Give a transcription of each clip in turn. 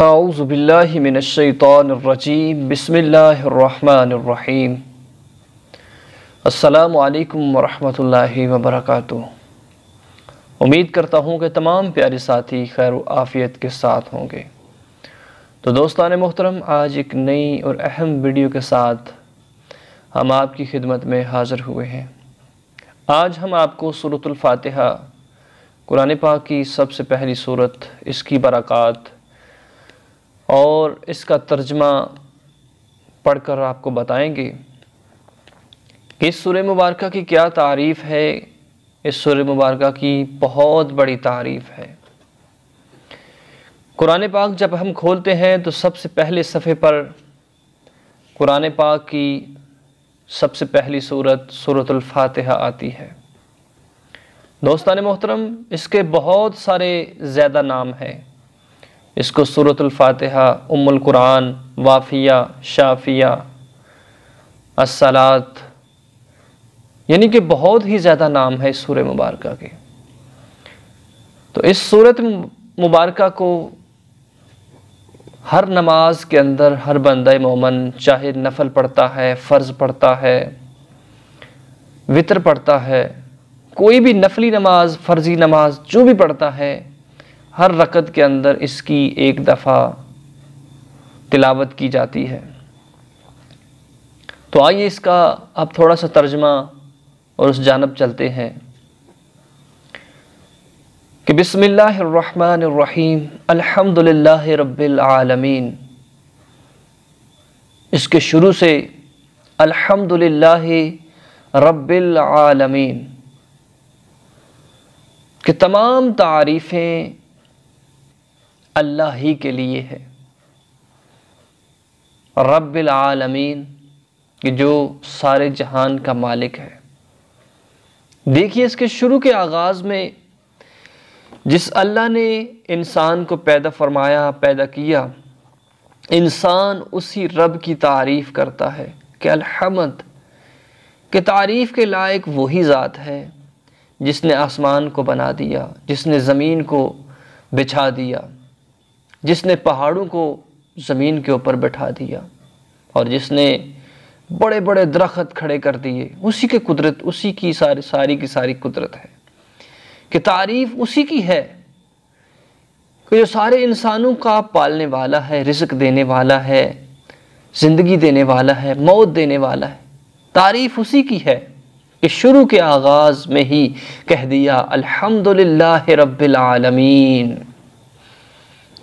اعوذ باللہ من الشیطان الرجیم بسم اللہ الرحمن الرحیم السلام علیکم ورحمۃ اللہ وبرکاتہ۔ امید کرتا ہوں کہ تمام پیارے ساتھی خیر و عافیت کے ساتھ ہوں گے۔ تو دوستان محترم، آج ایک نئی اور اہم ویڈیو کے ساتھ ہم آپ کی خدمت میں حاضر ہوئے ہیں۔ آج ہم آپ کو سورۃ الفاتحہ، قرآن پاک کی سب سے پہلی سورت، اس کی برکات اور اس کا ترجمہ پڑھ کر آپ کو بتائیں گے کہ اس سورہ مبارکہ کی کیا تعریف ہے۔ اس سورہ مبارکہ کی بہت بڑی تعریف ہے۔ قرآن پاک جب ہم کھولتے ہیں تو سب سے پہلے صفحے پر قرآن پاک کی سب سے پہلی سورت سورۃ الفاتحہ آتی ہے۔ دوستان محترم، اس کے بہت سارے زیادہ نام ہیں۔ اس کو سورۃ الفاتحہ، ام القرآن، وافیہ، شافیہ، الصلاۃ، یعنی کہ بہت ہی زیادہ نام ہے اس سورہ مبارکہ کے۔ تو اس سورۃ مبارکہ کو ہر نماز کے اندر ہر بندہ مومن، چاہے نفل پڑھتا ہے، فرض پڑھتا ہے، وتر پڑھتا ہے، کوئی بھی نفلی نماز، فرضی نماز جو بھی پڑھتا ہے، ہر رکعت کے اندر اس کی ایک دفعہ تلاوت کی جاتی ہے۔ تو آئیے اس کا اب تھوڑا سا ترجمہ اور اس جانب چلتے ہیں کہ بسم اللہ الرحمن الرحیم، الحمدللہ رب العالمین۔ اس کے شروع سے الحمدللہ رب العالمین کہ تمام تعریفیں اللہ ہی کے لیے ہے۔ رب العالمین کہ جو سارے جہان کا مالک ہے۔ دیکھیے اس کے شروع کے آغاز میں جس اللہ نے انسان کو پیدا فرمایا، پیدا کیا، انسان اسی رب کی تعریف کرتا ہے کہ الحمد، کہ تعریف کے لائق وہی ذات ہے جس نے آسمان کو بنا دیا، جس نے زمین کو بچھا دیا، جس نے پہاڑوں کو زمین کے اوپر بٹھا دیا، اور جس نے بڑے بڑے درخت کھڑے کر دیے۔ اسی کی قدرت، اسی کی ساری کی ساری قدرت ہے کہ تعریف اسی کی ہے کہ جو سارے انسانوں کا پالنے والا ہے، رزق دینے والا ہے، زندگی دینے والا ہے، موت دینے والا ہے۔ تعریف اسی کی ہے کہ شروع کے آغاز میں ہی کہہ دیا الحمدللہ رب العالمین،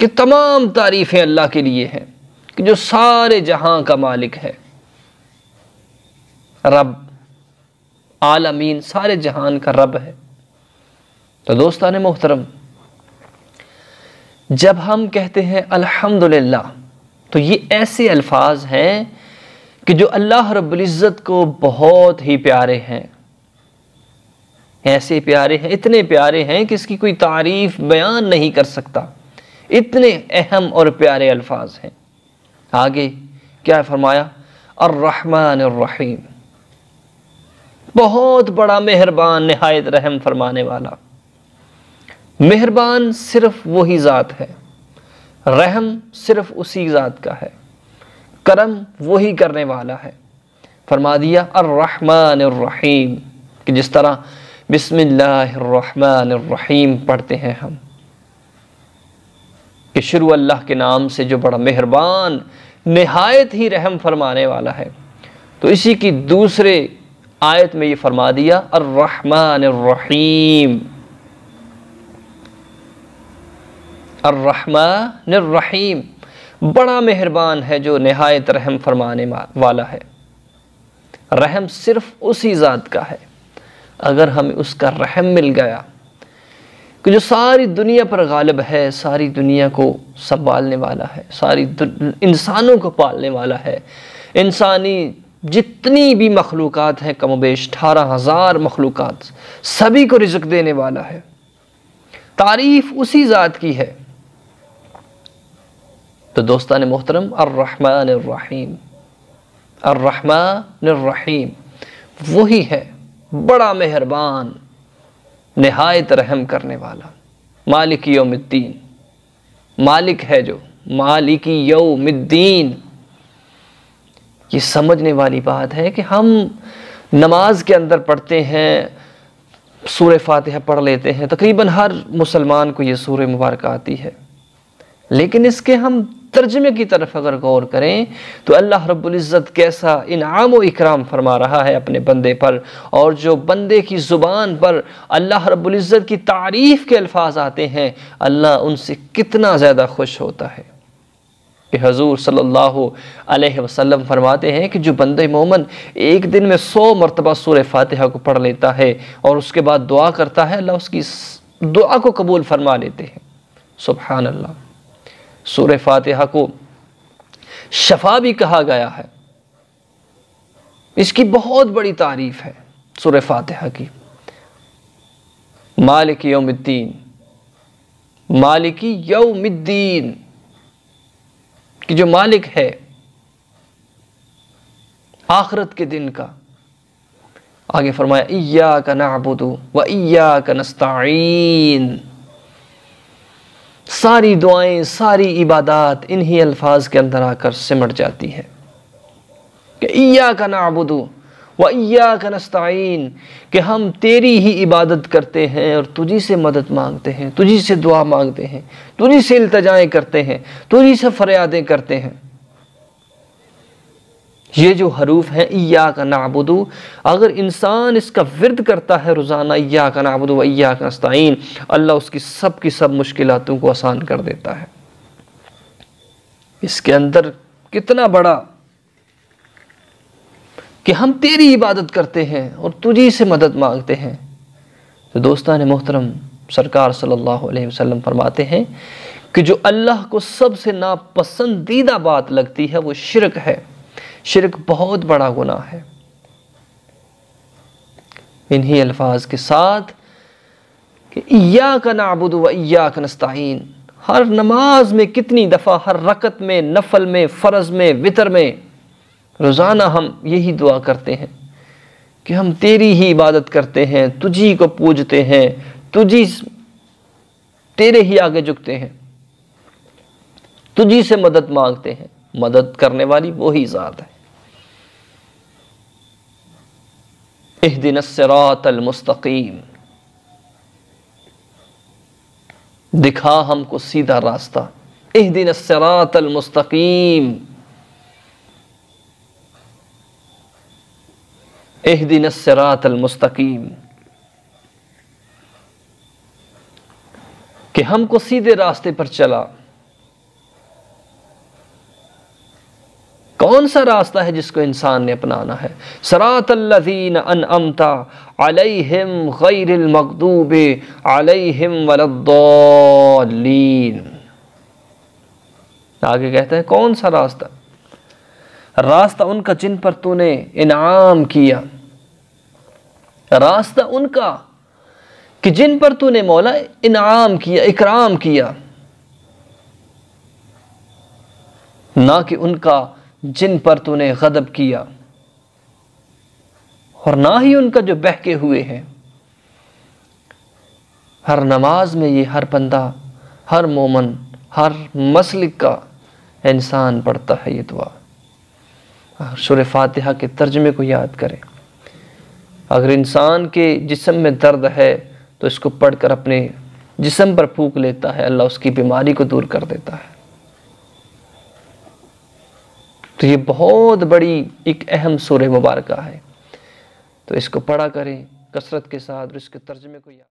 کہ تمام تعریفیں اللہ کے لیے ہیں کہ جو سارے جہاں کا مالک ہے۔ رب، عالمین، سارے جہان کا رب ہے۔ تو دوستان محترم، جب ہم کہتے ہیں الحمدللہ تو یہ ایسے الفاظ ہیں کہ جو اللہ رب العزت کو بہت ہی پیارے ہیں، ایسے پیارے ہیں، اتنے پیارے ہیں کہ اس کی کوئی تعریف بیان نہیں کر سکتا، اتنے اہم اور پیارے الفاظ ہیں۔ آگے کیا فرمایا؟ الرحمن الرحیم، بہت بڑا مہربان، نہایت رحم فرمانے والا۔ مہربان صرف وہی ذات ہے، رحم صرف اسی ذات کا ہے، کرم وہی کرنے والا ہے۔ فرما دیا الرحمن الرحیم کہ جس طرح بسم اللہ الرحمن الرحیم پڑھتے ہیں ہم کہ شروع اللہ کے نام سے جو بڑا مہربان، نہایت ہی رحم فرمانے والا ہے، تو اسی کی دوسرے آیت میں یہ فرما دیا الرحمن الرحیم۔ الرحمن الرحیم، بڑا مہربان ہے جو نہایت رحم فرمانے والا ہے۔ رحم صرف اسی ذات کا ہے۔ اگر ہمیں اس کا رحم مل گیا کہ جو ساری دنیا پر غالب ہے، ساری دنیا کو سنبھالنے والا ہے، ساری انسانوں کو پالنے والا ہے، انسانی جتنی بھی مخلوقات ہیں، کم و بیش 18,000 مخلوقات، سبھی کو رزق دینے والا ہے۔ تعریف اسی ذات کی ہے۔ تو دوستان محترم، الرحمن الرحیم، الرحمن الرحیم وہی ہے، بڑا مہربان، نہایت رحم کرنے والا، مالک یوم الدین، مالک ہے جو مالک یوم الدین۔ یہ سمجھنے والی بات ہے کہ ہم نماز کے اندر پڑھتے ہیں، سورہ فاتحہ پڑھ لیتے ہیں، تقریباً ہر مسلمان کو یہ سورہ مبارکہ آتی ہے، لیکن اس کے ہم ترجمے کی طرف اگر غور کریں تو اللہ رب العزت کیسا انعام و اکرام فرما رہا ہے اپنے بندے پر، اور جو بندے کی زبان پر اللہ رب العزت کی تعریف کے الفاظ آتے ہیں، اللہ ان سے کتنا زیادہ خوش ہوتا ہے کہ حضور صلی اللہ علیہ وسلم فرماتے ہیں کہ جو بندہ مومن ایک دن میں 100 مرتبہ سورہ فاتحہ کو پڑھ لیتا ہے اور اس کے بعد دعا کرتا ہے، اللہ اس کی دعا کو قبول فرما لیتے ہیں۔ سبحان اللہ۔ سورہ فاتحہ کو شفا بھی کہا گیا ہے، اس کی بہت بڑی تعریف ہے سورہ فاتحہ کی۔ مالک یوم الدین، مالکی یوم الدین، کہ جو مالک ہے آخرت کے دن کا۔ آگے فرمایا ایاک نعبد و ایاک نستعین۔ ساری دعائیں، ساری عبادات انہی الفاظ کے اندر آ کر سمٹ جاتی ہے کہ ایاک نعبد و ایاک نستعین، کہ ہم تیری ہی عبادت کرتے ہیں اور تجھی سے مدد مانگتے ہیں، تجھی سے دعا مانگتے ہیں، تجھی سے التجائیں کرتے ہیں، تجھی سے فریادیں کرتے ہیں۔ یہ جو حروف ہیں ایاک نعبد، اگر انسان اس کا ورد کرتا ہے روزانہ ایاک نعبد و ایاک نستعین، اللہ اس کی سب مشکلاتوں کو آسان کر دیتا ہے۔ اس کے اندر کتنا بڑا کہ ہم تیری عبادت کرتے ہیں اور تجھی سے مدد مانگتے ہیں۔ تو دوستان محترم، سرکار صلی اللہ علیہ وسلم فرماتے ہیں کہ جو اللہ کو سب سے ناپسندیدہ بات لگتی ہے وہ شرک ہے۔ شرک بہت بڑا گناہ ہے۔ انہی الفاظ کے ساتھ کہ ایاک نعبد و ایاک نستعین، ہر نماز میں کتنی دفعہ، ہر رکعت میں، نفل میں، فرض میں، وتر میں، روزانہ ہم یہی دعا کرتے ہیں کہ ہم تیری ہی عبادت کرتے ہیں، تجھی کو پوجتے ہیں، تیرے ہی آگے جھکتے ہیں، تجھی سے مدد مانگتے ہیں۔ مدد کرنے والی وہی ذات ہے۔ اہدنا الصراط المستقیم، دکھا ہم کو سیدھا راستہ۔ اہدنا الصراط المستقیم، اہدنا الصراط المستقیم، کہ ہم کو سیدھے راستے پر چلا۔ کون سا راستہ ہے جس کو انسان نے اپنانا ہے؟ صراط الذین انعمت علیہم غیر المغضوب علیہم ولا الضالین۔ آگے کہتے ہیں کون سا راستہ؟ راستہ ان کا جن پر تو نے انعام کیا، راستہ ان کا کہ جن پر تو نے مولا انعام کیا، اکرام کیا، نہ کہ ان کا جن پر تو نے غضب کیا، اور نہ ہی ان کا جو بہکے ہوئے ہیں۔ ہر نماز میں یہ ہر بندہ، ہر مومن، ہر مسلک کا انسان پڑھتا ہے یہ دعا۔ سورہ فاتحہ کے ترجمے کو یاد کریں۔ اگر انسان کے جسم میں درد ہے تو اس کو پڑھ کر اپنے جسم پر پھونک لیتا ہے، اللہ اس کی بیماری کو دور کر دیتا ہے۔ تو یہ بہت بڑی ایک اہم سورہ مبارکہ ہے، تو اس کو پڑھا کریں کثرت کے ساتھ اور اس کے ترجمے کو یاد